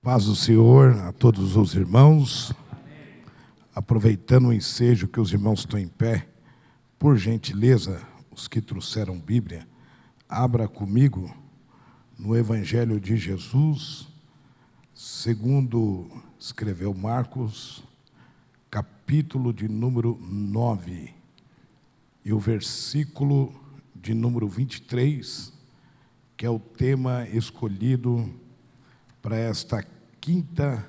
Paz do Senhor a todos os irmãos. Aproveitando o ensejo que os irmãos estão em pé, por gentileza, os que trouxeram Bíblia, abra comigo no Evangelho de Jesus, segundo escreveu Marcos, capítulo de número 9, e o versículo de número 23, que é o tema escolhido para esta quinta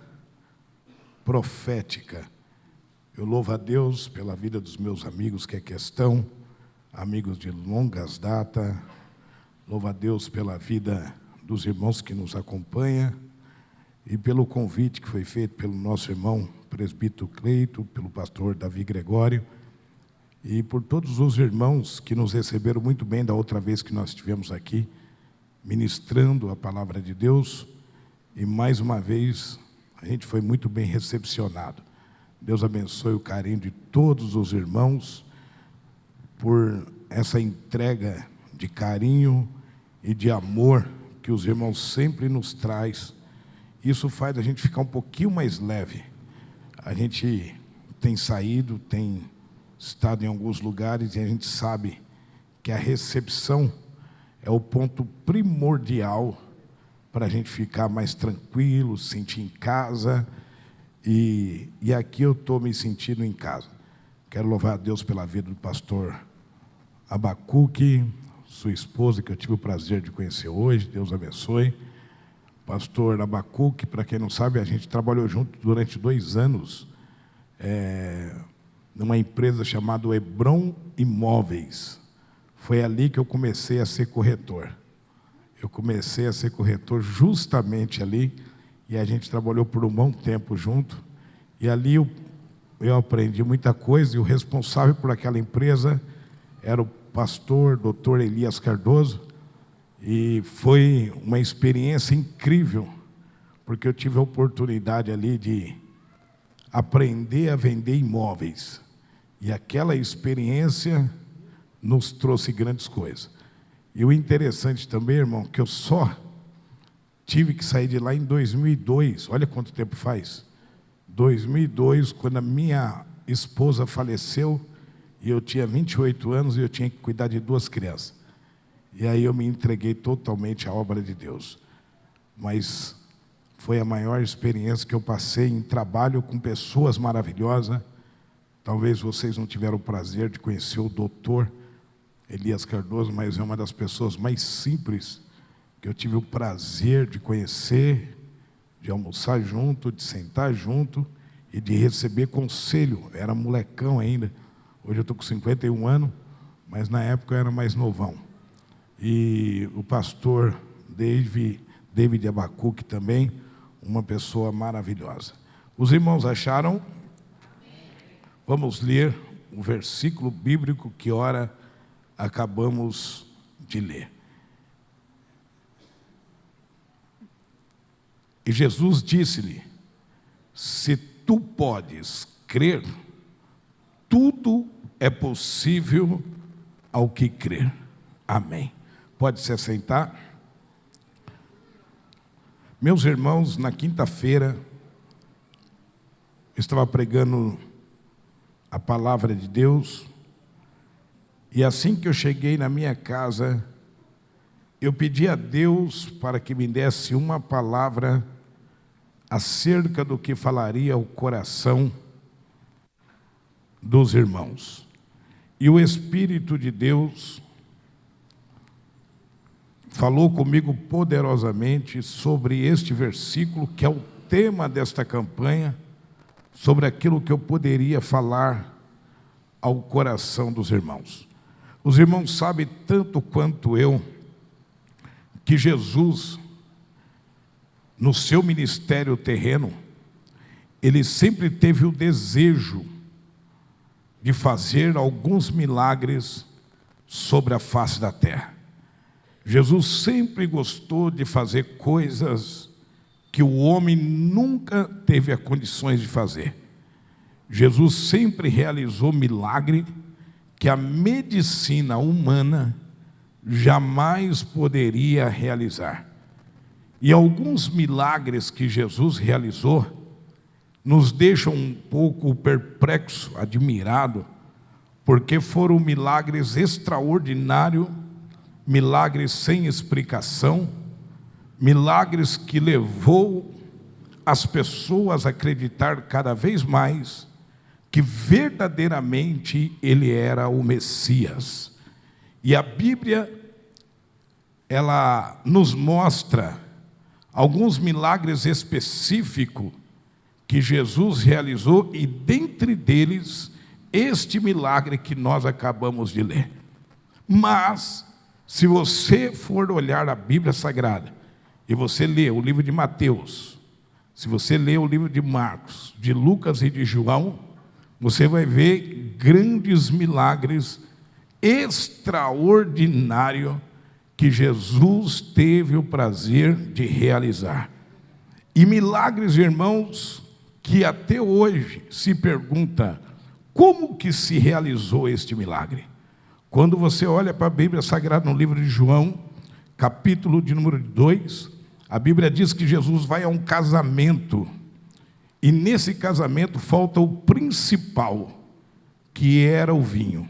profética. Eu louvo a Deus pela vida dos meus amigos que aqui estão, amigos de longas datas. Louvo a Deus pela vida dos irmãos que nos acompanham e pelo convite que foi feito pelo nosso irmão presbítero Cleito, pelo pastor Davi Gregório e por todos os irmãos que nos receberam muito bem da outra vez que nós estivemos aqui, ministrando a palavra de Deus. E mais uma vez, a gente foi muito bem recepcionado. Deus abençoe o carinho de todos os irmãos por essa entrega de carinho e de amor que os irmãos sempre nos traz. Isso faz a gente ficar um pouquinho mais leve. A gente tem saído, tem estado em alguns lugares e a gente sabe que a recepção é o ponto primordial para a gente ficar mais tranquilo, sentir em casa, e aqui eu estou me sentindo em casa. Quero louvar a Deus pela vida do pastor Abacuque, sua esposa, que eu tive o prazer de conhecer hoje, Deus abençoe. Pastor Abacuque, para quem não sabe, a gente trabalhou junto durante 2 anos, numa empresa chamada Hebron Imóveis. Foi ali que eu comecei a ser corretor. Eu comecei a ser corretor justamente ali, e a gente trabalhou por um bom tempo junto, e ali eu aprendi muita coisa, e o responsável por aquela empresa era o pastor Dr. Elias Cardoso, e foi uma experiência incrível, porque eu tive a oportunidade ali de aprender a vender imóveis, e aquela experiência nos trouxe grandes coisas. E o interessante também, irmão, que eu só tive que sair de lá em 2002, olha quanto tempo faz, 2002, quando a minha esposa faleceu, e eu tinha 28 anos, e eu tinha que cuidar de 2 crianças, e aí eu me entreguei totalmente à obra de Deus, mas foi a maior experiência que eu passei em trabalho com pessoas maravilhosas. Talvez vocês não tiveram o prazer de conhecer o doutor Elias Cardoso, mas é uma das pessoas mais simples que eu tive o prazer de conhecer, de almoçar junto, de sentar junto e de receber conselho. Era molecão ainda, hoje eu estou com 51 anos, mas na época eu era mais novão. E o pastor David Abacuque também, uma pessoa maravilhosa. Os irmãos acharam? Vamos ler o versículo bíblico que ora acabamos de ler. E Jesus disse-lhe: se tu podes crer, tudo é possível ao que crer. Amém. Pode se assentar. Meus irmãos, na quinta-feira, eu estava pregando a palavra de Deus, e assim que eu cheguei na minha casa, eu pedi a Deus para que me desse uma palavra acerca do que falaria o coração dos irmãos. E o Espírito de Deus falou comigo poderosamente sobre este versículo, que é o tema desta campanha, sobre aquilo que eu poderia falar ao coração dos irmãos. Os irmãos sabem tanto quanto eu que Jesus, no seu ministério terreno, ele sempre teve o desejo de fazer alguns milagres sobre a face da terra. Jesus sempre gostou de fazer coisas que o homem nunca teve as condições de fazer. Jesus sempre realizou milagre que a medicina humana jamais poderia realizar. E alguns milagres que Jesus realizou nos deixam um pouco perplexo, admirado, porque foram milagres extraordinários, milagres sem explicação, milagres que levou as pessoas a acreditar cada vez mais que verdadeiramente ele era o Messias. E a Bíblia, ela nos mostra alguns milagres específicos que Jesus realizou, e dentre deles, este milagre que nós acabamos de ler. Mas, se você for olhar a Bíblia Sagrada, e você ler o livro de Mateus, se você ler o livro de Marcos, de Lucas e de João, você vai ver grandes milagres extraordinários que Jesus teve o prazer de realizar. E milagres, irmãos, que até hoje se pergunta como que se realizou este milagre. Quando você olha para a Bíblia Sagrada no livro de João, capítulo de número 2, a Bíblia diz que Jesus vai a um casamento, e nesse casamento falta o principal, que era o vinho.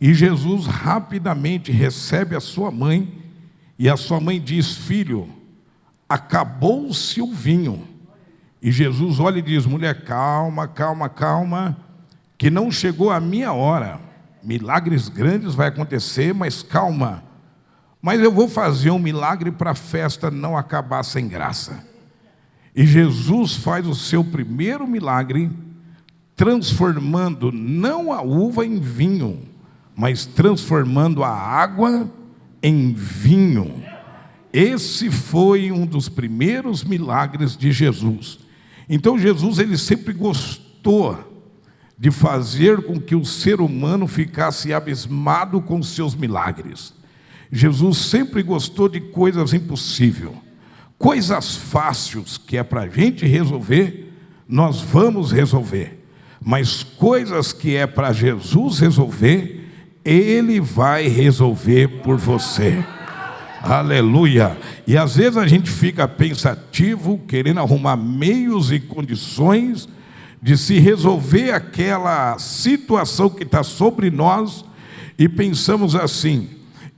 E Jesus rapidamente recebe a sua mãe, e a sua mãe diz: filho, acabou-se o vinho. E Jesus olha e diz: mulher, calma, calma, calma, que não chegou a minha hora. Milagres grandes vai acontecer, mas calma. Mas eu vou fazer um milagre para a festa não acabar sem graça. E Jesus faz o seu primeiro milagre, transformando não a uva em vinho, mas transformando a água em vinho. Esse foi um dos primeiros milagres de Jesus. Então Jesus, ele sempre gostou de fazer com que o ser humano ficasse abismado com os seus milagres. Jesus sempre gostou de coisas impossíveis. Coisas fáceis que é para a gente resolver, nós vamos resolver. Mas coisas que é para Jesus resolver, Ele vai resolver por você. Aleluia. E às vezes a gente fica pensativo, querendo arrumar meios e condições de se resolver aquela situação que está sobre nós, e pensamos assim: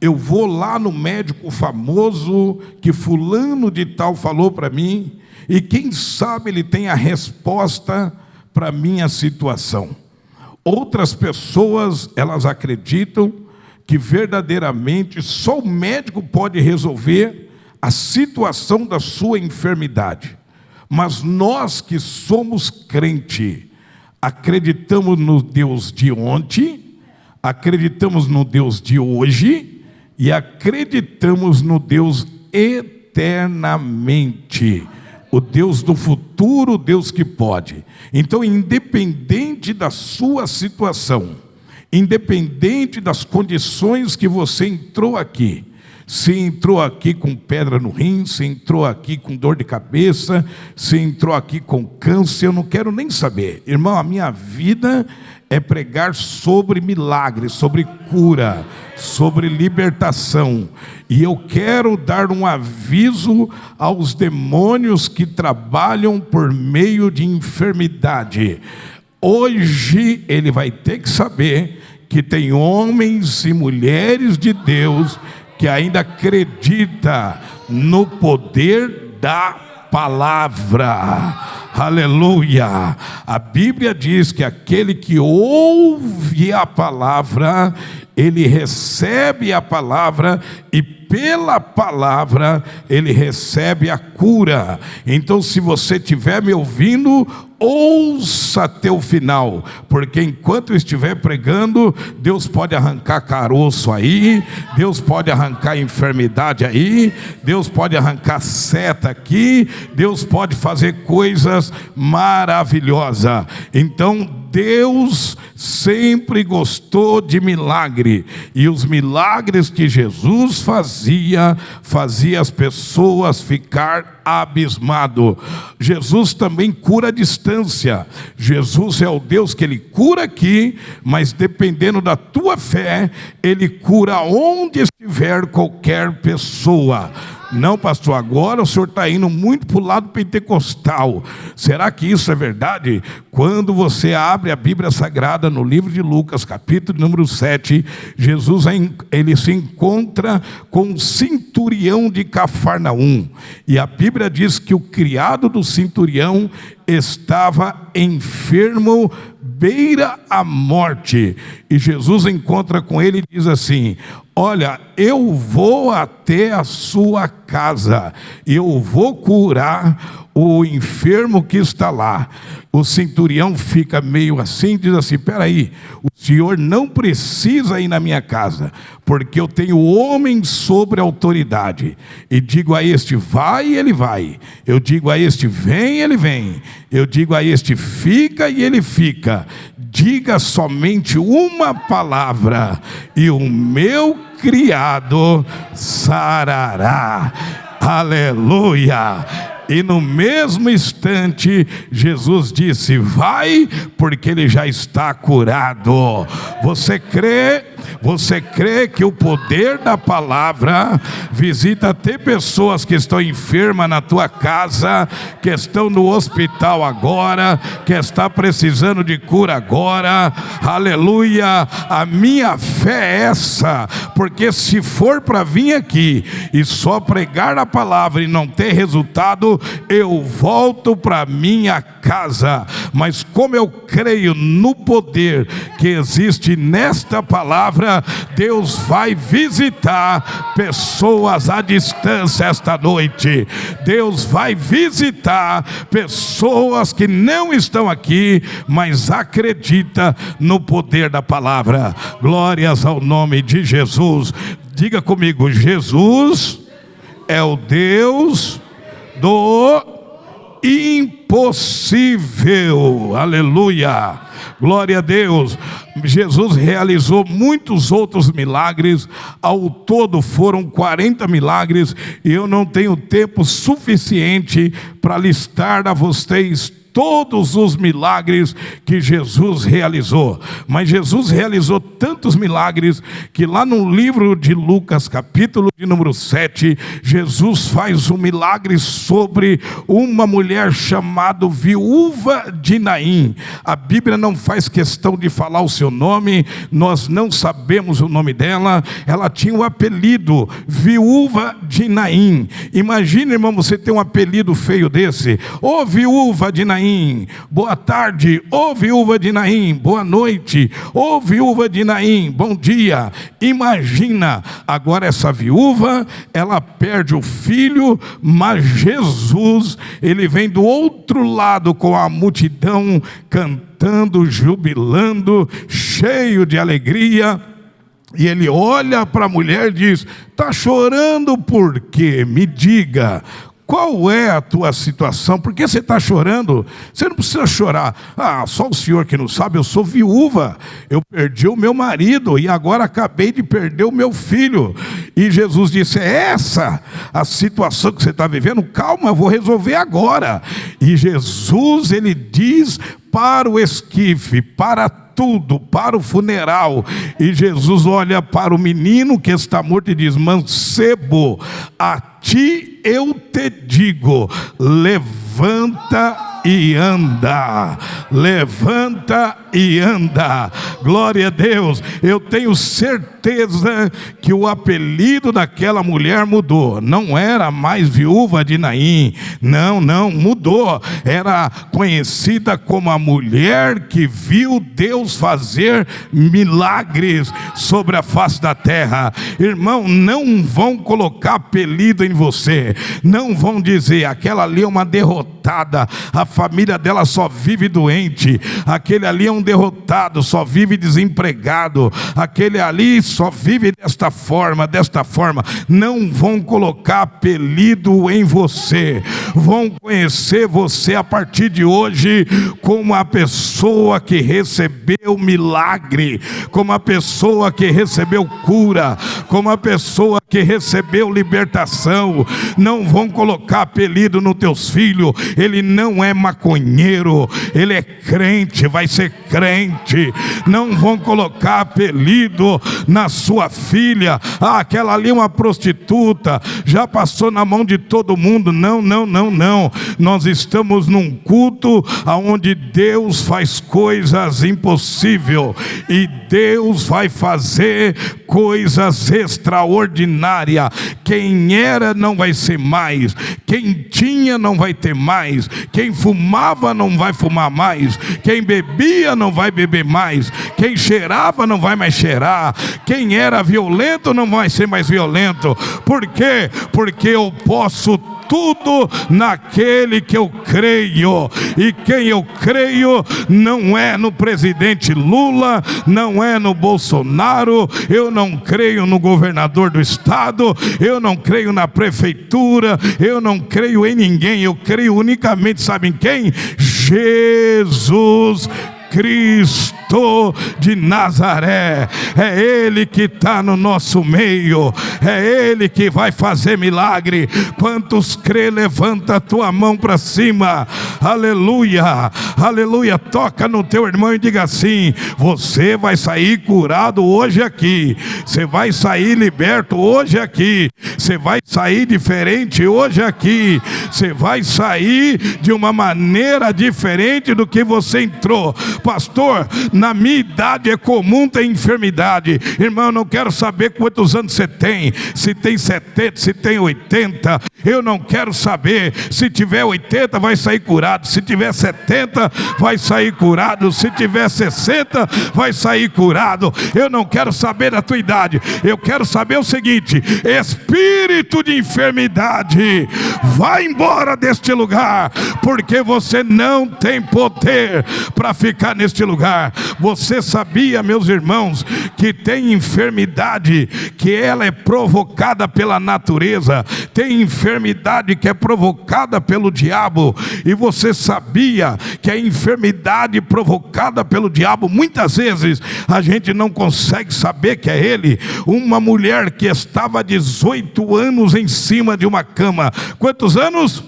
eu vou lá no médico famoso que fulano de tal falou para mim, e quem sabe ele tem a resposta para a minha situação. Outras pessoas, elas acreditam que verdadeiramente só o médico pode resolver a situação da sua enfermidade. Mas nós que somos crente, acreditamos no Deus de ontem, acreditamos no Deus de hoje e acreditamos no Deus eternamente, o Deus do futuro, o Deus que pode. Então, independente da sua situação, independente das condições que você entrou aqui, se entrou aqui com pedra no rim, se entrou aqui com dor de cabeça, se entrou aqui com câncer, eu não quero nem saber. Irmão, a minha vida é pregar sobre milagres, sobre cura, sobre libertação. E eu quero dar um aviso aos demônios que trabalham por meio de enfermidade. Hoje ele vai ter que saber que tem homens e mulheres de Deus que ainda acredita no poder da palavra. Aleluia. A Bíblia diz que aquele que ouve a palavra, ele recebe a palavra, e pela palavra ele recebe a cura. Então, se você estiver me ouvindo, ouça até o final, porque enquanto eu estiver pregando, Deus pode arrancar caroço aí, Deus pode arrancar enfermidade aí, Deus pode arrancar seta aqui, Deus pode fazer coisas maravilhosas. Então, Deus sempre gostou de milagre, e os milagres que Jesus fazia as pessoas ficar abismado. Jesus também cura a distância. Jesus é o Deus que ele cura aqui, mas dependendo da tua fé, ele cura onde estiver qualquer pessoa. Não, pastor, agora o senhor está indo muito para o lado pentecostal. Será que isso é verdade? Quando você abre a Bíblia Sagrada no livro de Lucas, capítulo número 7, Jesus ele se encontra com o centurião de Cafarnaum. E a Bíblia diz que o criado do centurião estava enfermo, beira a morte. E Jesus encontra com ele e diz assim: olha, eu vou até a sua casa, eu vou curar o enfermo que está lá. O centurião fica meio assim, diz assim: peraí, o senhor não precisa ir na minha casa, porque eu tenho homem sobre autoridade, e digo a este vai, ele vai, eu digo a este vem, ele vem, eu digo a este fica, e ele fica. Diga somente uma palavra e o meu criado sarará. Aleluia! E no mesmo instante, Jesus disse: vai, porque ele já está curado. Você crê? Você crê que o poder da palavra visita até pessoas que estão enfermas na tua casa, que estão no hospital agora, que está precisando de cura agora? Aleluia! A minha fé é essa, porque se for para vir aqui e só pregar a palavra e não ter resultado, eu volto para minha casa. Mas como eu creio no poder que existe nesta palavra, Deus vai visitar pessoas à distância esta noite. Deus vai visitar pessoas que não estão aqui, mas acreditam no poder da palavra. Glórias ao nome de Jesus. Diga comigo: Jesus é o Deus do impossível. Aleluia, glória a Deus. Jesus realizou muitos outros milagres, ao todo foram 40 milagres, e eu não tenho tempo suficiente para listar a vocês todos os milagres que Jesus realizou. Mas Jesus realizou tantos milagres que lá no livro de Lucas, capítulo de número 7, Jesus faz um milagre sobre uma mulher chamada viúva de Naim. A Bíblia não faz questão de falar o seu nome, nós não sabemos o nome dela. Ela tinha o apelido viúva de Naim. Imagina, irmão, você ter um apelido feio desse: ô viúva de Naim, boa tarde. Ô viúva de Naim, boa noite. Ô viúva de Naim, bom dia. Imagina, agora essa viúva, ela perde o filho, mas Jesus, ele vem do outro lado com a multidão cantando, jubilando, cheio de alegria. E ele olha para a mulher e diz: está chorando por quê? Me diga, qual é a tua situação? Por que você está chorando? Você não precisa chorar. Ah, só o senhor que não sabe, eu sou viúva. Eu perdi o meu marido e agora acabei de perder o meu filho. E Jesus disse: é essa a situação que você está vivendo? Calma, eu vou resolver agora. E Jesus, ele diz para o esquife, para tudo, para o funeral, e Jesus olha para o menino que está morto e diz: mancebo, a ti eu te digo, levanta e anda. Levanta e anda. Glória a Deus. Eu tenho certeza que o apelido daquela mulher mudou. Não era mais viúva de Naim. Não, mudou. Era conhecida como a mulher que viu Deus fazer milagres sobre a face da terra. Irmão, não vão colocar apelido em você. Não vão dizer: aquela ali é uma derrotada, a família dela só vive doente, aquele ali é um derrotado, só vive desempregado, aquele ali só vive desta forma. Não vão colocar apelido em você. Vão conhecer você a partir de hoje como a pessoa que recebeu milagre, como a pessoa que recebeu cura, como a pessoa que recebeu libertação. Não vão colocar apelido nos teus filhos: ele não é maconheiro, ele é crente, vai ser crente. Não vão colocar apelido na sua filha. Ah, aquela ali é uma prostituta, já passou na mão de todo mundo. Não, não, não, não. Nós estamos num culto onde Deus faz coisas impossíveis, e Deus vai fazer coisas extraordinárias. Quem era não vai ser mais, quem tinha não vai ter mais, quem fumava não vai fumar mais, quem bebia não vai beber mais, quem cheirava não vai mais cheirar, quem era violento não vai ser mais violento. Por quê? Porque eu posso tudo naquele que eu creio. E quem eu creio não é no presidente Lula, não é no Bolsonaro, eu não creio no governador do estado, eu não creio na prefeitura, eu não creio em ninguém. Eu creio unicamente, sabe em quem? Jesus Cristo de Nazaré. É Ele que está no nosso meio, é Ele que vai fazer milagre. Quantos crê, levanta a tua mão para cima. Aleluia, aleluia. Toca no teu irmão e diga assim: você vai sair curado hoje aqui, você vai sair liberto hoje aqui, você vai sair diferente hoje aqui, você vai sair de uma maneira diferente do que você entrou. Pastor, na minha idade é comum ter enfermidade. Irmão, eu não quero saber quantos anos você tem, se tem 70, se tem 80, eu não quero saber. Se tiver 80 vai sair curado, se tiver 70 vai sair curado, se tiver 60 vai sair curado. Eu não quero saber da tua idade, eu quero saber o seguinte: espírito de enfermidade, vai embora deste lugar, porque você não tem poder para ficar neste lugar. Você sabia, meus irmãos, que tem enfermidade que ela é provocada pela natureza, tem enfermidade que é provocada pelo diabo? E você sabia que a enfermidade provocada pelo diabo, muitas vezes a gente não consegue saber que é ele? Uma mulher que estava 18 anos em cima de uma cama. Quantos anos?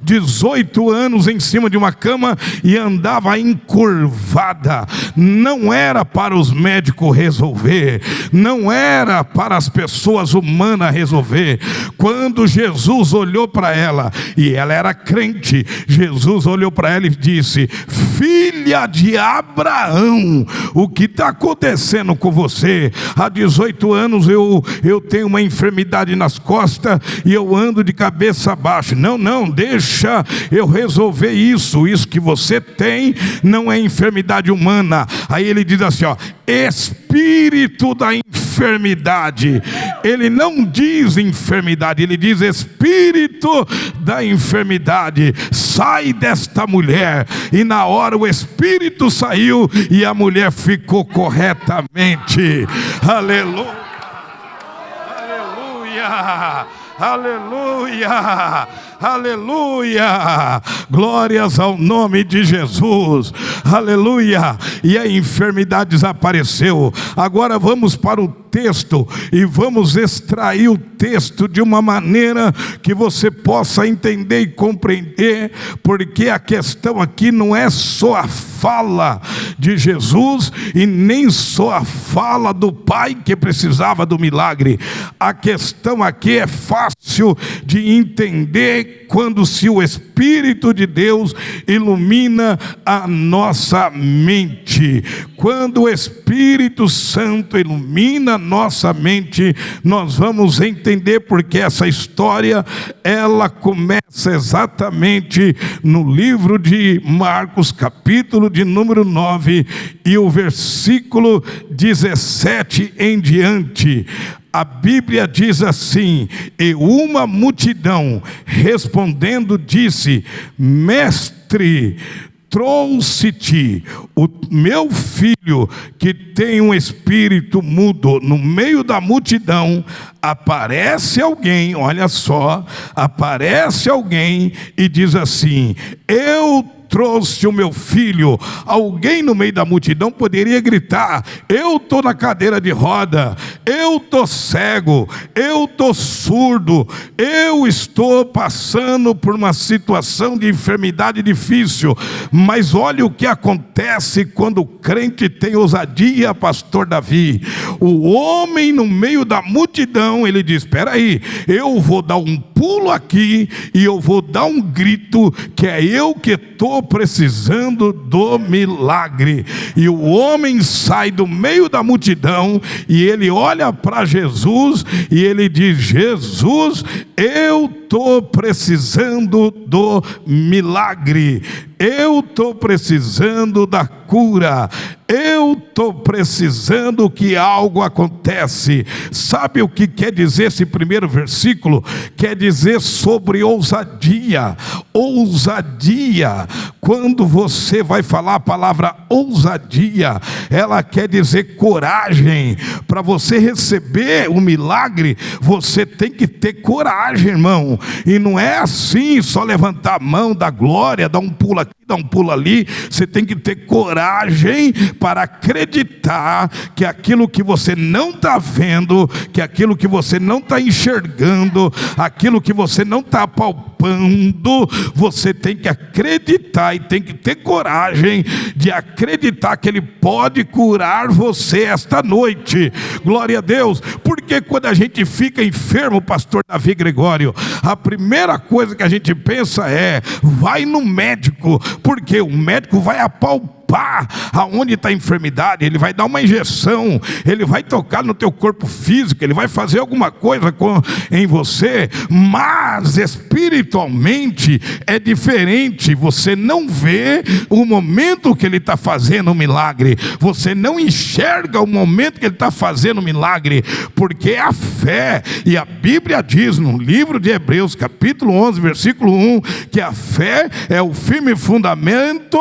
18 anos em cima de uma cama, e andava encurvada. Não era para os médicos resolver, não era para as pessoas humanas resolver. Quando Jesus olhou para ela, e ela era crente, Jesus olhou para ela e disse: filha de Abraão, o que está acontecendo com você? Há 18 anos eu tenho uma enfermidade nas costas e eu ando de cabeça baixa. Não, não, deixa eu resolver isso que você tem não é enfermidade humana. Aí ele diz assim, ó: espírito da enfermidade. Ele não diz enfermidade, ele diz espírito da enfermidade, sai desta mulher. E na hora o espírito saiu e a mulher ficou corretamente. Aleluia, aleluia, aleluia, aleluia, glórias ao nome de Jesus, aleluia. E a enfermidade desapareceu. Agora vamos para o texto e vamos extrair o texto de uma maneira que você possa entender e compreender, porque a questão aqui não é só a fala de Jesus e nem só a fala do pai que precisava do milagre. A questão aqui é fácil de entender quando se o Espírito de Deus ilumina a nossa mente. Quando o Espírito Santo ilumina a nossa mente, nós vamos entender porque essa história, ela começa exatamente no livro de Marcos, capítulo de número 9, e o versículo 17 em diante. A Bíblia diz assim: e uma multidão respondendo disse: mestre, trouxe-te o meu filho que tem um espírito mudo. No meio da multidão aparece alguém, olha só, aparece alguém e diz assim: eu trouxe o meu filho. Alguém no meio da multidão poderia gritar: eu estou na cadeira de roda, eu estou cego, eu estou surdo, eu estou passando por uma situação de enfermidade difícil. Mas olha o que acontece quando o crente tem ousadia, pastor Davi. O homem no meio da multidão, ele diz: espera aí, eu vou dar um pulo aqui e eu vou dar um grito, que é eu que estou precisando do milagre. E o homem sai do meio da multidão e ele olha para Jesus e ele diz: Jesus, eu estou precisando do milagre, eu estou precisando da cura, eu estou precisando que algo acontece. Sabe o que quer dizer esse primeiro versículo? Quer dizer sobre ousadia. Ousadia. Quando você vai falar a palavra ousadia, ela quer dizer coragem. Para você receber o milagre, você tem que ter coragem, irmão. E não é assim, só levantar a mão, dar glória, dar um pulo aqui, dar um pulo ali. Você tem que ter coragem para acreditar que aquilo que você não está vendo, que aquilo que você não está enxergando, aquilo que você não está palpando, você tem que acreditar e tem que ter coragem de acreditar que Ele pode curar você esta noite. Glória a Deus. Porque quando a gente fica enfermo, pastor Davi Gregório, a primeira coisa que a gente pensa é: vai no médico, porque o médico vai apalpar aonde está a enfermidade, ele vai dar uma injeção, ele vai tocar no teu corpo físico, ele vai fazer alguma coisa em você. Mas espiritualmente é diferente. Você não vê o momento que ele está fazendo o milagre, você não enxerga o momento que ele está fazendo o milagre, porque é a fé. E a Bíblia diz no livro de Hebreus capítulo 11 versículo 1 que a fé é o firme fundamento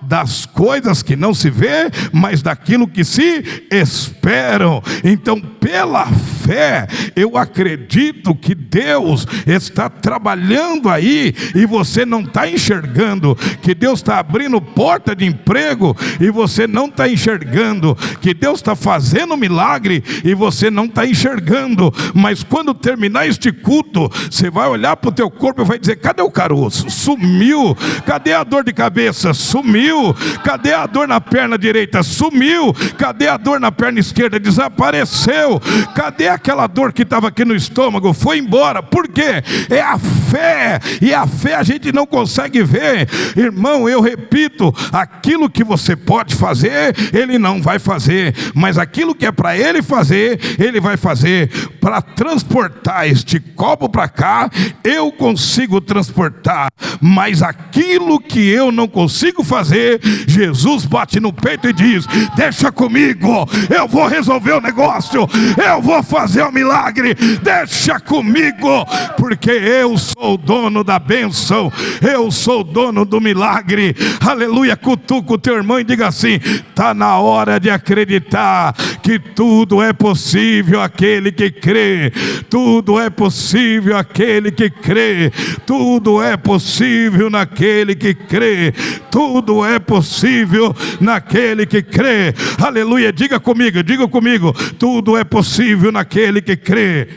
das coisas que não se vê, mas daquilo que se esperam. Então, pela fé, eu acredito que Deus está trabalhando aí e você não está enxergando, que Deus está abrindo porta de emprego e você não está enxergando, que Deus está fazendo milagre e você não está enxergando. Mas quando terminar este culto, você vai olhar para o teu corpo e vai dizer: cadê o caroço? Sumiu. Cadê a dor de cabeça? Sumiu. Cadê a dor na perna direita? Sumiu. Cadê a dor na perna esquerda? Desapareceu. Cadê aquela dor que estava aqui no estômago? Foi embora. Por quê? É a fé. E a fé a gente não consegue ver. Irmão, eu repito, aquilo que você pode fazer, Ele não vai fazer, mas aquilo que é para Ele fazer, Ele vai fazer. Para transportar este copo para cá, eu consigo transportar, mas aquilo que eu não consigo fazer, Jesus bate no peito e diz: deixa comigo, eu vou resolver o negócio, eu vou fazer o milagre, deixa comigo, porque eu sou o dono da bênção, eu sou o dono do milagre. Aleluia. Cutuca o teu irmão e diga assim: está na hora de acreditar que tudo é possível aquele que crê, tudo é possível aquele que crê, tudo é possível naquele que crê, tudo é possível naquele que crê. Aleluia. Diga comigo, tudo é possível naquele que crê.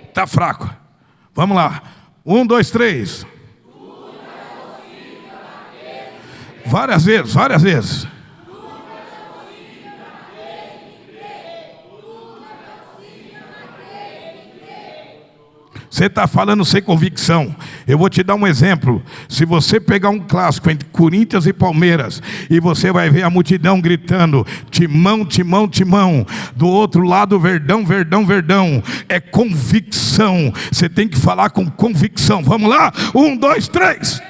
Está fraco. Vamos lá. 1, 2, 3. Várias vezes. Você está falando sem convicção. Eu vou te dar um exemplo. Se você pegar um clássico entre Corinthians e Palmeiras, e você vai ver a multidão gritando: Timão, Timão, Timão. Do outro lado, Verdão, Verdão, Verdão. É convicção. Você tem que falar com convicção. Vamos lá? 1, 2, 3.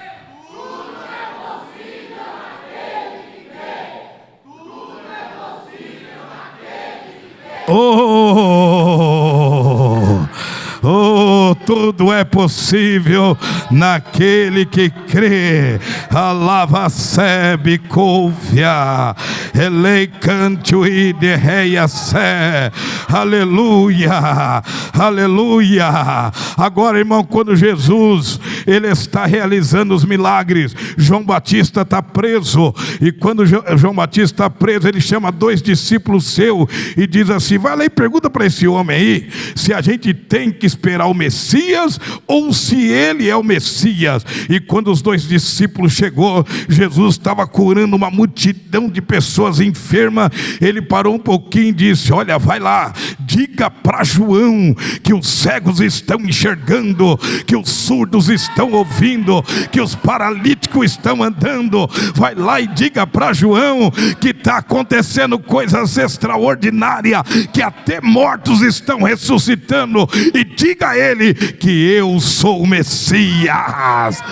Oh, tudo é possível naquele que crê. Alava sebe couvia, ele canto e derreia sé. Aleluia, aleluia. Agora, irmão, quando Jesus ele está realizando os milagres, João Batista está preso, e quando João Batista está preso, ele chama 2 discípulos seus e diz assim: vai lá e pergunta para esse homem aí se a gente tem que esperar o Messias ou se ele é o Messias. E quando os 2 discípulos chegou, Jesus estava curando uma multidão de pessoas enfermas. Ele parou um pouquinho e disse: olha, vai lá, diga para João que os cegos estão enxergando, que os surdos estão ouvindo, que os paralíticos estão andando. Vai lá e diga para João que está acontecendo coisas extraordinárias, que até mortos estão ressuscitando, e diga a ele que eu sou o Messias.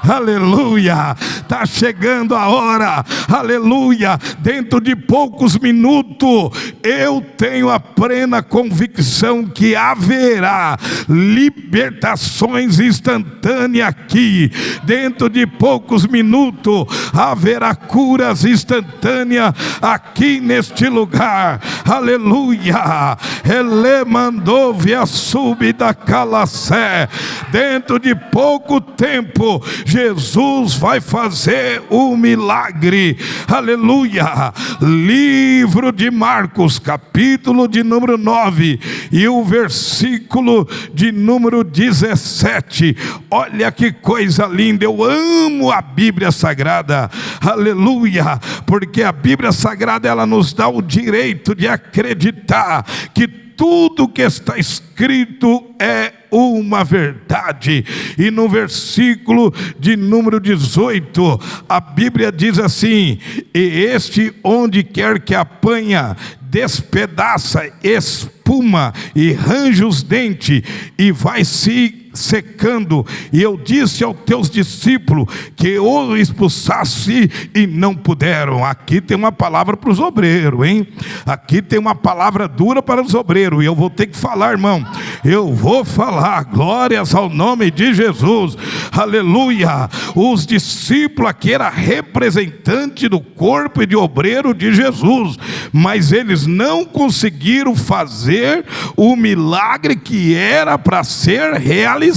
Aleluia, está chegando a hora, aleluia. Dentro de poucos minutos eu tenho a plena convicção que haverá libertações instantâneas aqui. Dentro de poucos minutos haverá curas instantâneas aqui neste lugar. Aleluia. Ele mandou via súbita calacé. Dentro de pouco tempo Jesus vai fazer o milagre. Aleluia. Livro de Marcos, capítulo de número 9 e o versículo de número 17. Olha que coisa linda. Eu amo a Bíblia Sagrada. Aleluia. Porque a Bíblia Sagrada, ela nos dá o direito de acreditar que tudo que está escrito é uma verdade. E no versículo de número 18, a Bíblia diz assim: e este onde quer que apanha, despedaça, espuma e range os dentes, e vai se secando. E eu disse aos teus discípulos que o expulsasse e não puderam. Aqui tem uma palavra para os obreiros, hein? Aqui tem uma palavra dura para os obreiros, e eu vou ter que falar, irmão. Eu vou falar, glórias ao nome de Jesus. Aleluia. Os discípulos aqui eram representantes do corpo e de obreiro de Jesus, mas eles não conseguiram fazer o milagre que era para ser realizado.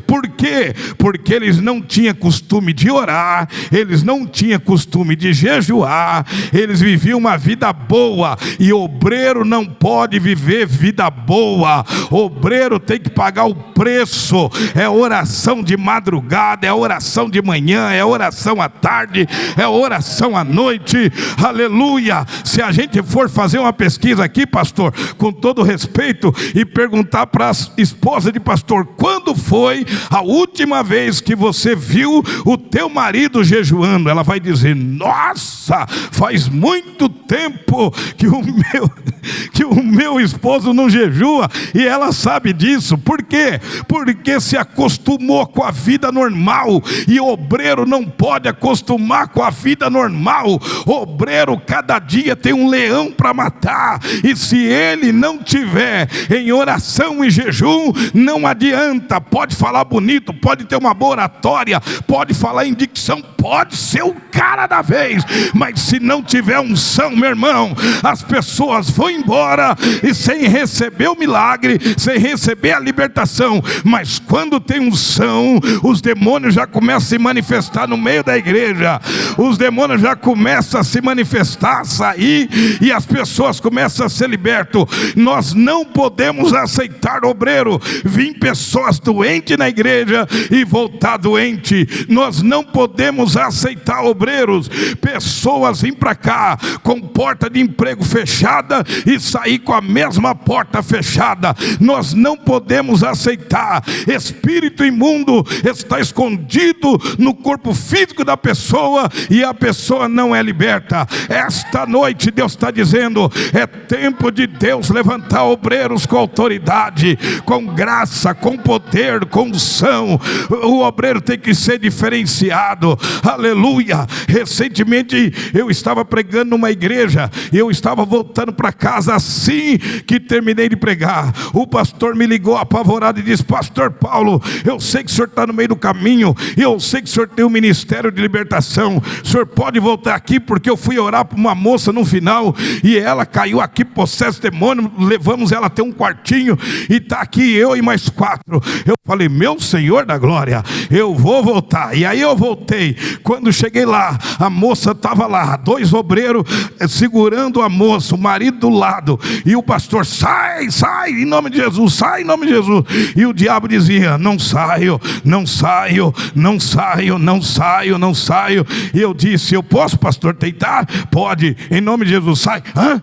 Por quê? Porque eles não tinham costume de orar, eles não tinham costume de jejuar, eles viviam uma vida boa, e obreiro não pode viver vida boa. Obreiro tem que pagar o preço. É oração de madrugada, é oração de manhã, é oração à tarde, é oração à noite. Aleluia. Se a gente for fazer uma pesquisa aqui, pastor, com todo respeito, e perguntar para a esposa de pastor: quando foi a última vez que você viu o teu marido jejuando? Ela vai dizer: nossa, faz muito tempo que o meu esposo não jejua. E ela sabe disso. Por quê? Porque se acostumou com a vida normal, e obreiro não pode acostumar com a vida normal. Obreiro cada dia tem um leão para matar, e se ele não tiver em oração e jejum, não adianta. Pode falar bonito, pode ter uma boa oratória, pode falar em dicção, pode ser o cara da vez, mas se não tiver unção, meu irmão, as pessoas vão embora e sem receber o milagre, sem receber a libertação. Mas quando tem unção, os demônios já começam a se manifestar no meio da igreja, os demônios já começam a se manifestar, a sair, e as pessoas começam a ser libertas. Nós não podemos aceitar, obreiro, vir pessoas doentes na igreja e voltar doente. Nós não podemos aceitar, obreiros, pessoas vir para cá com porta de emprego fechada e sair com a mesma porta fechada. Nós não podemos aceitar. Espírito imundo está escondido no corpo físico da pessoa e a pessoa não é liberta. Esta noite Deus está dizendo: é tempo de Deus levantar obreiros com autoridade, com graça, com poder, com unção. O obreiro tem que ser diferenciado. Aleluia. Recentemente eu estava pregando numa igreja, eu estava voltando para casa casa. Assim que terminei de pregar, o pastor me ligou apavorado e disse: pastor Paulo, eu sei que o senhor está no meio do caminho, e eu sei que o senhor tem um ministério de libertação, o senhor pode voltar aqui, porque eu fui orar para uma moça no final, e ela caiu aqui possessa de demônio, levamos ela até um quartinho, e está aqui eu e mais 4. Eu falei: meu Senhor da glória, eu vou voltar. E aí eu voltei. Quando cheguei lá, a moça estava lá, 2 obreiros segurando a moça, o marido do lado, e o pastor: sai, sai, em nome de Jesus, sai em nome de Jesus. E o diabo dizia: não saio, não saio, não saio, não saio, não saio. E eu disse: eu posso, pastor, tentar? Pode, em nome de Jesus, sai. Hã?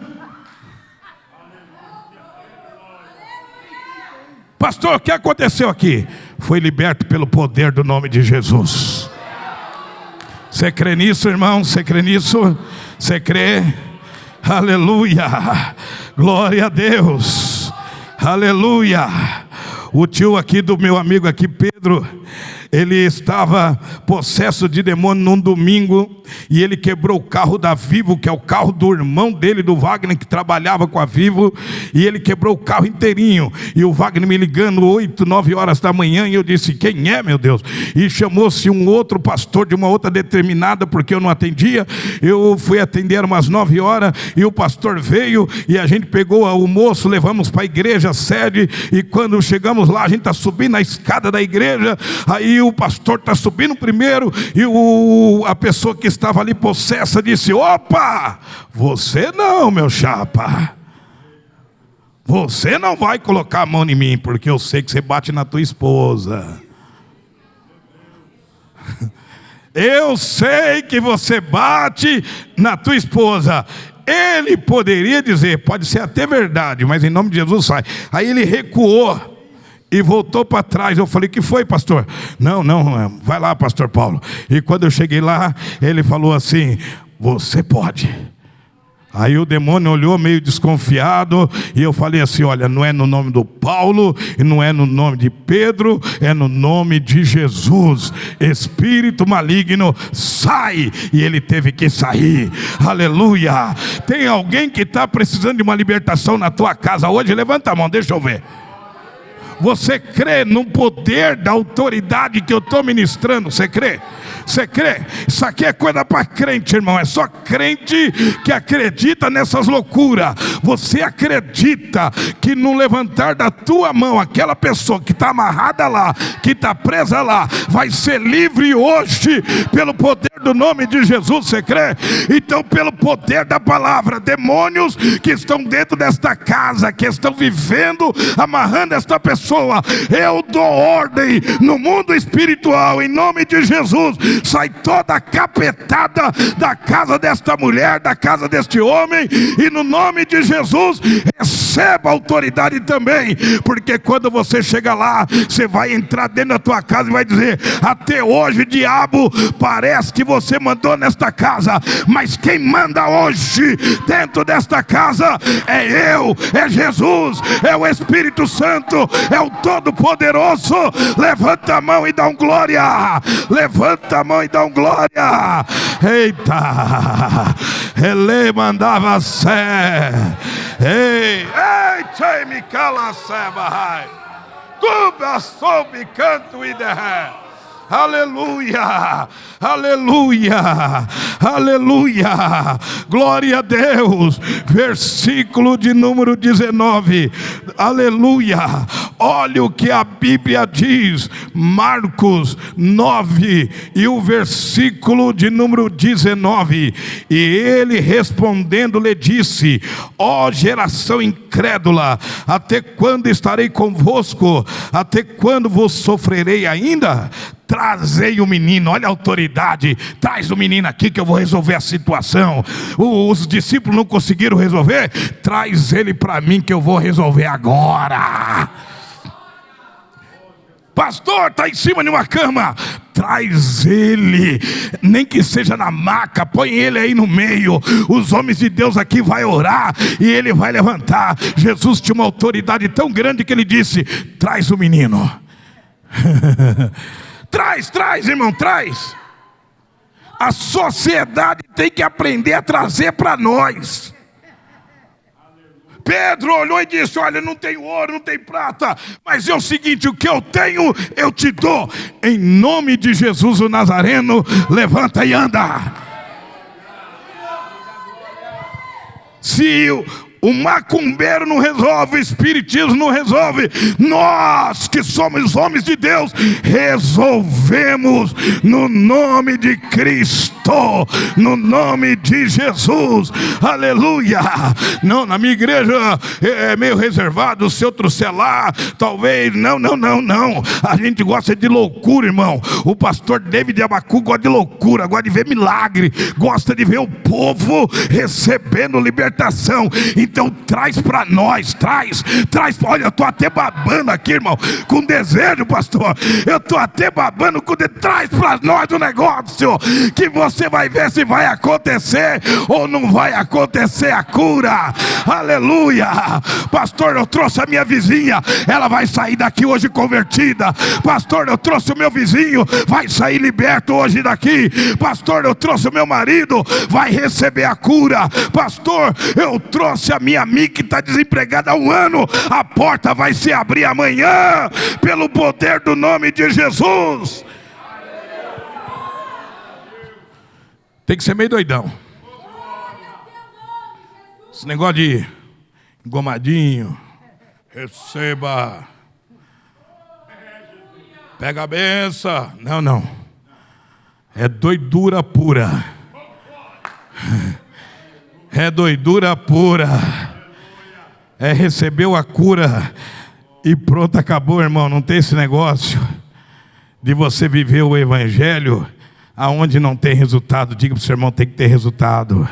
Pastor, o que aconteceu aqui? Foi liberto pelo poder do nome de Jesus. Você crê nisso, irmão? Você crê nisso? Você crê? Aleluia, glória a Deus, aleluia. O tio aqui do meu amigo aqui, Pedro, ele estava possesso de demônio num domingo, e ele quebrou o carro da Vivo, que é o carro do irmão dele, do Wagner, que trabalhava com a Vivo, e ele quebrou o carro inteirinho, e o Wagner me ligando 8, 9 horas da manhã, e eu disse: quem é, meu Deus? E chamou-se um outro pastor de uma outra determinada, porque eu não atendia. Eu fui atender umas 9 horas, e o pastor veio, e a gente pegou o moço, levamos para a igreja, a sede, e quando chegamos lá, a gente está subindo a escada da igreja, aí o pastor está subindo primeiro, e a pessoa que estava ali possessa disse: opa, você não, meu chapa, você não vai colocar a mão em mim, porque eu sei que você bate na tua esposa. Eu sei que você bate na tua esposa. Ele poderia dizer: pode ser até verdade, mas em nome de Jesus sai. Aí ele recuou e voltou para trás. Eu falei: que foi, pastor? Não, vai lá, pastor Paulo. E quando eu cheguei lá, ele falou assim: você pode. Aí o demônio olhou meio desconfiado, e eu falei assim: olha, não é no nome do Paulo, e não é no nome de Pedro, é no nome de Jesus. Espírito maligno, sai. E ele teve que sair. Aleluia. Tem alguém que está precisando de uma libertação na tua casa hoje? Levanta a mão, deixa eu ver. Você crê no poder da autoridade que eu estou ministrando? Você crê? Você crê? Isso aqui é coisa para crente, irmão. É só crente que acredita nessas loucuras. Você acredita que no levantar da tua mão, aquela pessoa que está amarrada lá, que está presa lá, vai ser livre hoje pelo poder do nome de Jesus? Você crê? Então, pelo poder da palavra, demônios que estão dentro desta casa, que estão vivendo, amarrando esta pessoa, eu dou ordem no mundo espiritual, em nome de Jesus. Sai toda a capetada da casa desta mulher, da casa deste homem, e no nome de Jesus receba autoridade também, porque quando você chega lá, você vai entrar dentro da tua casa e vai dizer: até hoje, diabo, parece que você mandou nesta casa, mas quem manda hoje dentro desta casa é eu, é Jesus, é o Espírito Santo, é o Todo-Poderoso. Levanta a mão e dá um glória. Levanta a mão e dá um glória. Eita, ele mandava sé. Ei, ei, me cala seba. Cuba sob canto e derré. Aleluia, aleluia, aleluia, glória a Deus. Versículo de número 19, aleluia. Olha o que a Bíblia diz, Marcos 9 e o versículo de número 19. E ele respondendo lhe disse: ó geração incrédula, até quando estarei convosco? Até quando vos sofrerei ainda? Trazei o menino. Olha a autoridade. Traz o menino aqui que eu vou resolver a situação. Os discípulos não conseguiram resolver? Traz ele para mim que eu vou resolver agora. Pastor, está em cima de uma cama. Traz ele, nem que seja na maca, põe ele aí no meio. Os homens de Deus aqui vai orar e ele vai levantar. Jesus tinha uma autoridade tão grande que ele disse: traz o menino. Traz, irmão, traz. A sociedade tem que aprender a trazer para nós. Pedro olhou e disse: olha, não tenho ouro, não tenho prata, mas é o seguinte, o que eu tenho, eu te dou. Em nome de Jesus o Nazareno, levanta e anda. Se o macumbeiro não resolve, o espiritismo não resolve, nós que somos homens de Deus, resolvemos no nome de Cristo, no nome de Jesus, aleluia. Não, na minha igreja é meio reservado, se eu trouxer lá, talvez, não, a gente gosta de loucura, irmão. O pastor David Abacu gosta de loucura, gosta de ver milagre, gosta de ver o povo recebendo libertação. Então traz para nós, traz, olha, eu estou até babando aqui, irmão, com desejo, pastor, eu estou até babando com desejo. Traz para nós o negócio, que você vai ver se vai acontecer ou não vai acontecer a cura, aleluia. Pastor, eu trouxe a minha vizinha, ela vai sair daqui hoje convertida. Pastor, eu trouxe o meu vizinho, vai sair liberto hoje daqui. Pastor, eu trouxe o meu marido, vai receber a cura. Pastor, eu trouxe a minha amiga que está desempregada há 1 ano, a porta vai se abrir amanhã, pelo poder do nome de Jesus. Tem que ser meio doidão. Esse negócio de engomadinho, receba, pega a benção, não, é doidura pura, é doidura pura, é recebeu a cura e pronto, acabou, irmão. Não tem esse negócio de você viver o evangelho aonde não tem resultado. Diga para o seu irmão, tem que ter resultado.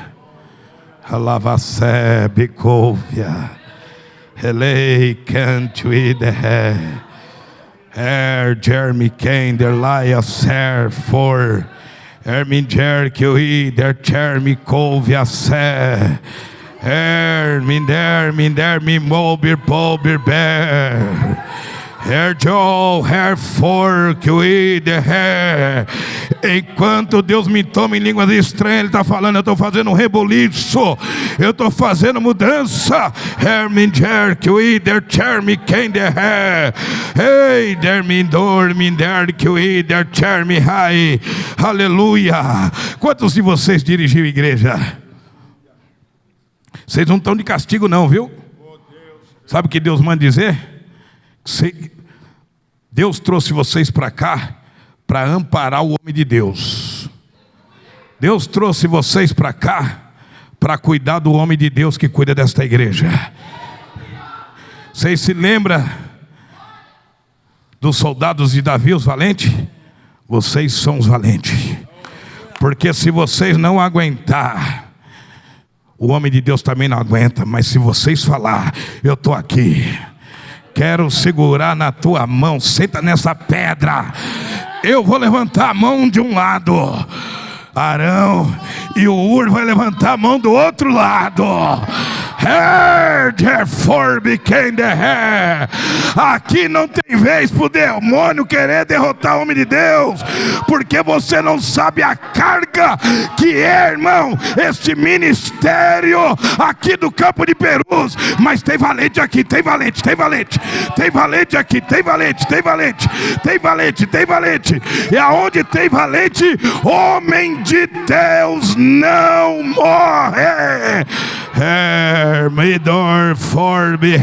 Alavacé, bicovia, relei, canto e derré, Jeremy Kender, Laia, Ser, For, Erminger, que eu i, der, Chermi, Covia, Sé, Minder, mi, Mobir, Pobir, Ber, Joe, For, que eu i, derré. Enquanto Deus me toma em línguas estranhas, Ele está falando, eu estou fazendo um reboliço, eu estou fazendo mudança. Herminger, que o ider, Chermi, quem der, ei, der, mindor, minder, que o ider, Chermi, rai, aleluia. Quantos de vocês dirigiram a igreja? Vocês não estão de castigo, não, viu? Sabe o que Deus manda dizer? Deus trouxe vocês para cá para amparar o homem de Deus. Deus trouxe vocês para cá para cuidar do homem de Deus que cuida desta igreja. Vocês se lembram dos soldados de Davi, os valentes? Vocês são os valentes, porque se vocês não aguentar, o homem de Deus também não aguenta. Mas se vocês falar, eu estou aqui, quero segurar na tua mão, senta nessa pedra, eu vou levantar a mão de um lado, Arão, e o Ur vai levantar a mão do outro lado. Aqui não tem vez para o demônio querer derrotar o homem de Deus, porque você não sabe a carga que é, irmão, este ministério aqui do Campo de Perus. Mas tem valente aqui, tem valente aqui, tem valente. E aonde tem valente, homem de Deus não morre. Hermidor forbe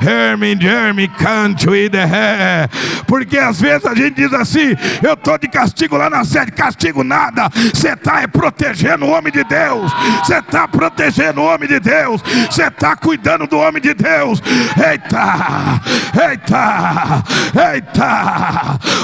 Herminger canto e derré. Porque às vezes a gente diz assim, eu estou de castigo lá na sede. Castigo nada, você está protegendo o homem de Deus, você está protegendo o homem de Deus, você está cuidando do homem de Deus. Eita,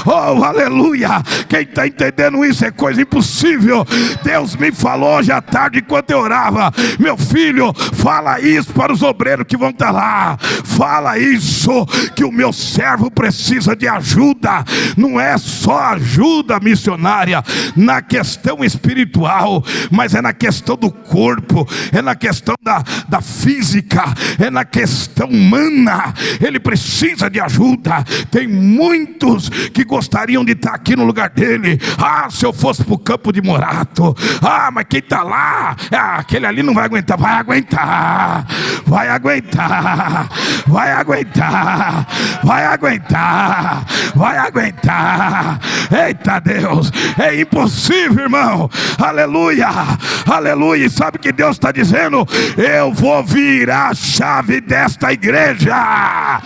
oh aleluia. Quem está entendendo isso, é coisa impossível. Deus me falou hoje à tarde enquanto eu orava, meu filho, fala isso para os obreiros que vão estar lá, fala isso, que o meu servo precisa de ajuda. Não é só ajuda missionária na questão espiritual, mas é na questão do corpo, é na questão da física, é na questão humana. Ele precisa de ajuda. Tem muitos que gostariam gostariam de estar aqui no lugar dele. Ah, se eu fosse para o campo de Morato. Ah, mas quem está lá? Ah, aquele ali não vai aguentar. Vai aguentar, vai aguentar, vai aguentar, vai aguentar, vai aguentar. Eita Deus, é impossível, irmão. Aleluia, aleluia. E sabe o que Deus está dizendo? Eu vou virar a chave desta igreja.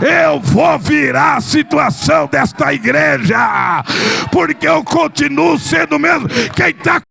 Eu vou virar a situação desta igreja, porque eu continuo sendo o mesmo. Quem está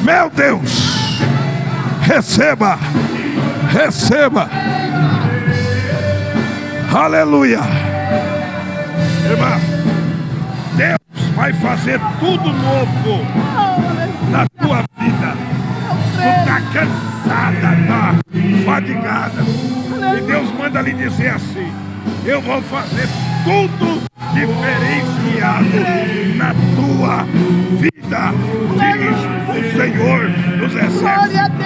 Meu Deus, receba, receba, aleluia. Irmã, Deus vai fazer tudo novo na tua vida. Tu está cansada, está fadigada, e Deus manda lhe dizer assim: eu vou fazer tudo diferenciado na tua vida, diz o Senhor dos Exércitos. Glória a Deus.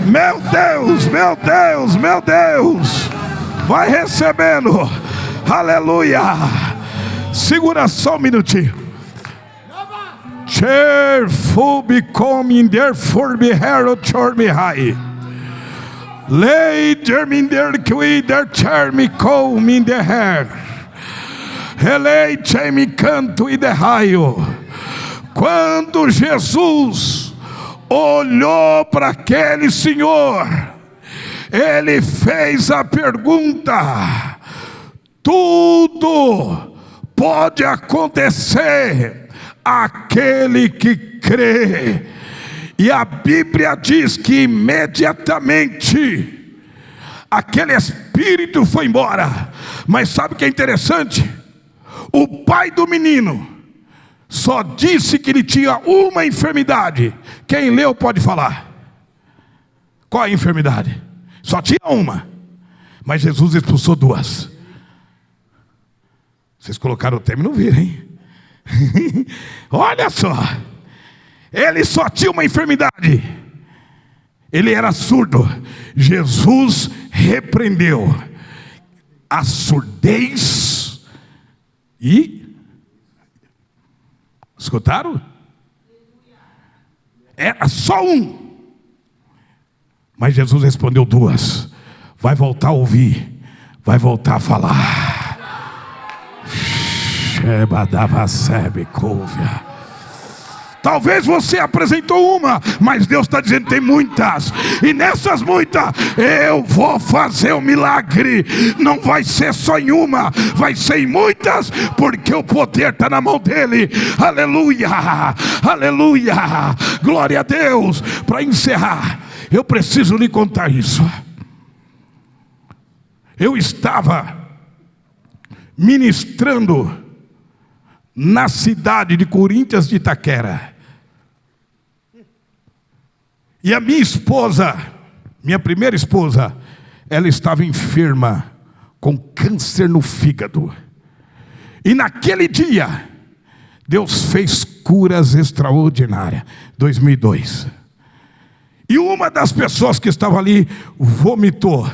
Meu Deus, meu Deus, meu Deus. Vai recebendo. Aleluia. Segura só um minutinho. Cheerful becoming therefore be herald chor me high. Later in their qui their chair me comb in the hair. Relate me canto e the raio. Quando Jesus olhou para aquele senhor, ele fez a pergunta: tudo pode acontecer àquele que crê. E a Bíblia diz que imediatamente aquele espírito foi embora. Mas sabe o que é interessante? O pai do menino só disse que ele tinha uma enfermidade. Quem leu pode falar. Qual a enfermidade? Só tinha uma, mas Jesus expulsou duas. Vocês colocaram o termo e não viram, hein? Olha só, ele só tinha uma enfermidade. Ele era surdo. Jesus repreendeu a surdez e... Escutaram? Era só um, mas Jesus respondeu duas. Vai voltar a ouvir, vai voltar a falar. Talvez você apresentou uma, mas Deus está dizendo que tem muitas. E nessas muitas eu vou fazer um milagre. Não vai ser só em uma, vai ser em muitas, porque o poder está na mão dele. Aleluia, aleluia, glória a Deus. Para encerrar, eu preciso lhe contar isso. Eu estava ministrando na cidade de Corinthians de Itaquera. E a minha esposa, minha primeira esposa, ela estava enferma com câncer no fígado. E naquele dia, Deus fez curas extraordinárias. 2002. E uma das pessoas que estava ali vomitou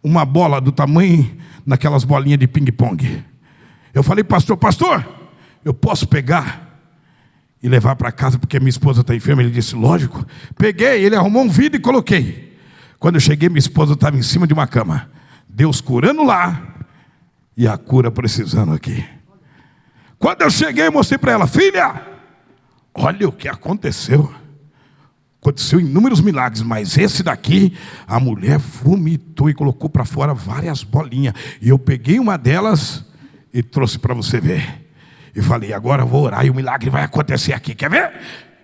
uma bola do tamanho daquelas bolinhas de ping-pong. Eu falei: pastor, eu posso pegar e levar para casa porque minha esposa está enferma? Ele disse: lógico. Peguei, ele arrumou um vidro e coloquei. Quando eu cheguei, minha esposa estava em cima de uma cama. Deus curando lá e a cura precisando aqui. Quando eu cheguei, eu mostrei para ela: filha, olha o que aconteceu. Aconteceu inúmeros milagres, mas esse daqui, a mulher vomitou e colocou para fora várias bolinhas. E eu peguei uma delas e trouxe para você ver. E falei: agora eu vou orar e o milagre vai acontecer aqui, quer ver?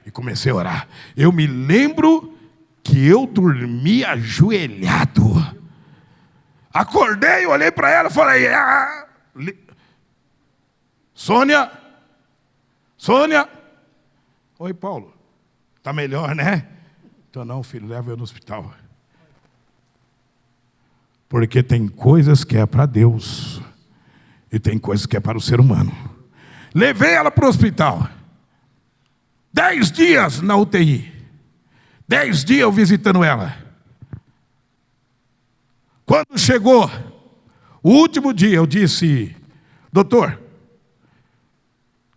E comecei a orar. Eu me lembro que eu dormi ajoelhado. Acordei, olhei para ela e falei: Sônia, oi Paulo, está melhor, né? Então não, filho, leva eu no hospital. Porque tem coisas que é para Deus e tem coisas que é para o ser humano. Levei ela para o hospital. 10 dias na UTI. 10 dias eu visitando ela. Quando chegou o último dia, eu disse: doutor,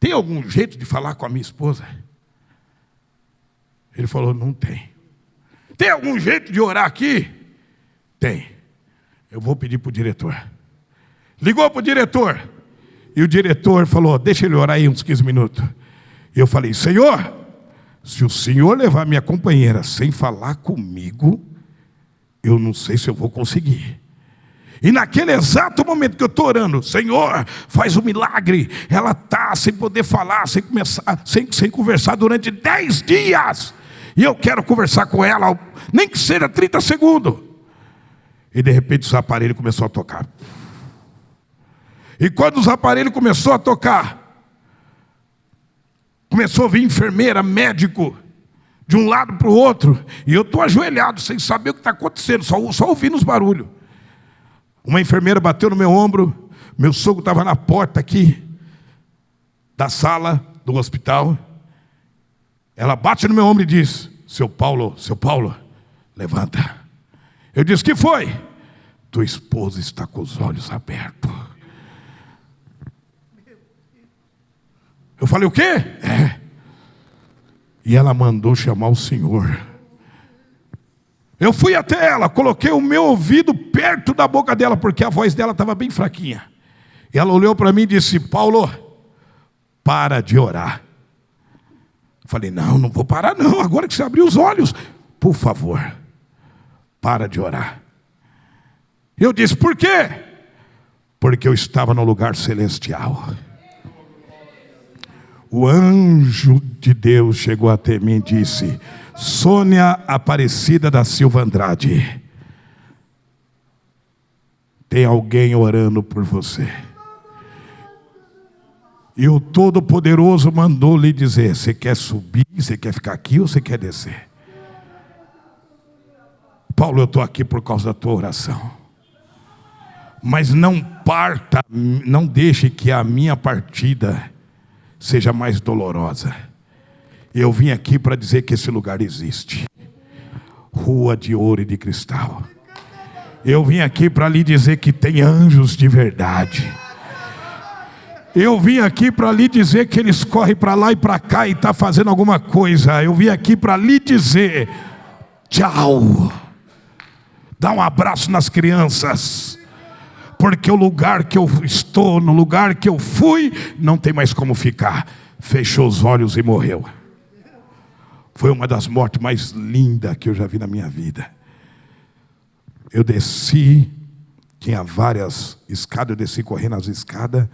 tem algum jeito de falar com a minha esposa? Ele falou: não tem. Tem algum jeito de orar aqui? Tem. Eu vou pedir para o diretor. Ligou para o diretor. E o diretor falou: deixa ele orar aí uns 15 minutos. E eu falei: Senhor, se o Senhor levar minha companheira sem falar comigo, eu não sei se eu vou conseguir. E naquele exato momento que eu estou orando: Senhor, faz um milagre. Ela está sem poder falar, sem conversar durante 10 dias. E eu quero conversar com ela, nem que seja 30 segundos. E de repente os aparelhos começaram a tocar. E quando os aparelhos começaram a tocar, começou a vir enfermeira, médico, de um lado para o outro. E eu estou ajoelhado, sem saber o que está acontecendo, só ouvindo os barulhos. Uma enfermeira bateu no meu ombro. Meu sogro estava na porta aqui da sala do hospital. Ela bate no meu ombro e diz: seu Paulo, levanta. Eu disse: que foi? Tua esposa está com os olhos abertos. Eu falei: o quê? É. E ela mandou chamar o Senhor. Eu fui até ela, coloquei o meu ouvido perto da boca dela, porque a voz dela estava bem fraquinha. E ela olhou para mim e disse: Paulo, para de orar. Eu falei: não vou parar não, agora que você abriu os olhos, por favor, para de orar. Eu disse: por quê? Porque eu estava no lugar celestial. O anjo de Deus chegou até mim e disse: Sônia Aparecida da Silva Andrade, tem alguém orando por você. E o Todo-Poderoso mandou lhe dizer: você quer subir, você quer ficar aqui ou você quer descer? Paulo, eu estou aqui por causa da tua oração. Mas não deixe que a minha partida seja mais dolorosa. Eu vim aqui para dizer que esse lugar existe. Rua de ouro e de cristal. Eu vim aqui para lhe dizer que tem anjos de verdade. Eu vim aqui para lhe dizer que eles correm para lá e para cá e estão fazendo alguma coisa. Eu vim aqui para lhe dizer: tchau. Dá um abraço nas crianças. Porque o lugar que eu estou, no lugar que eu fui, não tem mais como ficar. Fechou os olhos e morreu. Foi uma das mortes mais lindas que eu já vi na minha vida. Eu desci, tinha várias escadas, eu desci correndo as escadas.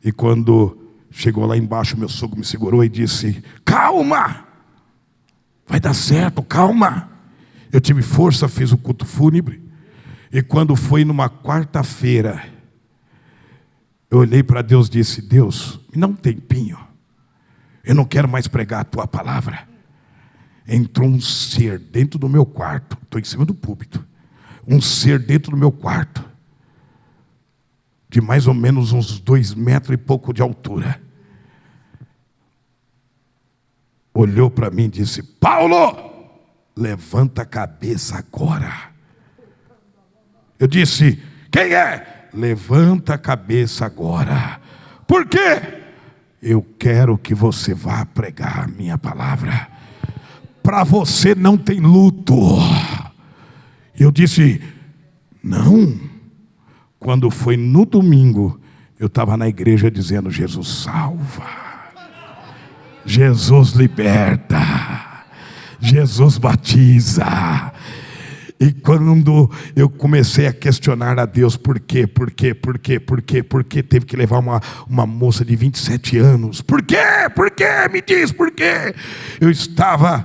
E quando chegou lá embaixo, meu sogro me segurou e disse: calma, vai dar certo, calma. Eu tive força, fiz o culto fúnebre. E quando foi numa quarta-feira, eu olhei para Deus e disse: Deus, me dá um tempinho. Eu não quero mais pregar a tua palavra. Entrou um ser dentro do meu quarto. Estou em cima do púlpito. Um ser dentro do meu quarto, de mais ou menos uns 2 metros e pouco de altura. Olhou para mim e disse: Paulo, levanta a cabeça agora. Eu disse: quem é? Levanta a cabeça agora. Por quê? Eu quero que você vá pregar a minha palavra. Para você não tem luto. Eu disse: não. Quando foi no domingo, eu estava na igreja dizendo: Jesus salva, Jesus liberta, Jesus batiza. E quando eu comecei a questionar a Deus: por quê? Teve que levar uma moça de 27 anos. Por quê? Me diz por quê? Eu estava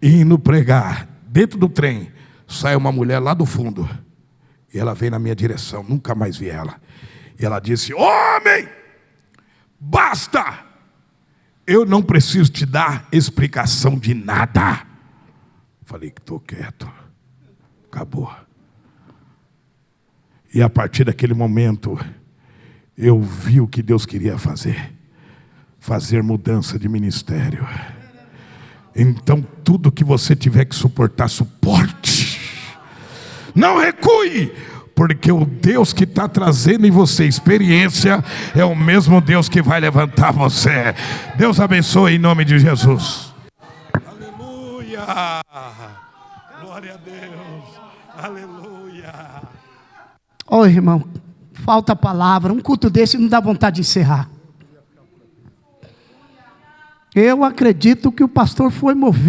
indo pregar. Dentro do trem, sai uma mulher lá do fundo. E ela veio na minha direção, nunca mais vi ela. E ela disse: homem, basta! Eu não preciso te dar explicação de nada. Falei que estou quieto. Acabou. E a partir daquele momento, eu vi o que Deus queria fazer. Fazer mudança de ministério. Então tudo que você tiver que suportar, suporte. Não recue. porque o Deus que está trazendo em você experiência é o mesmo Deus que vai levantar você. Deus abençoe em nome de Jesus. Aleluia, glória a Deus, aleluia. Ô irmão, falta palavra, um culto desse não dá vontade de encerrar. Eu acredito que o pastor foi movido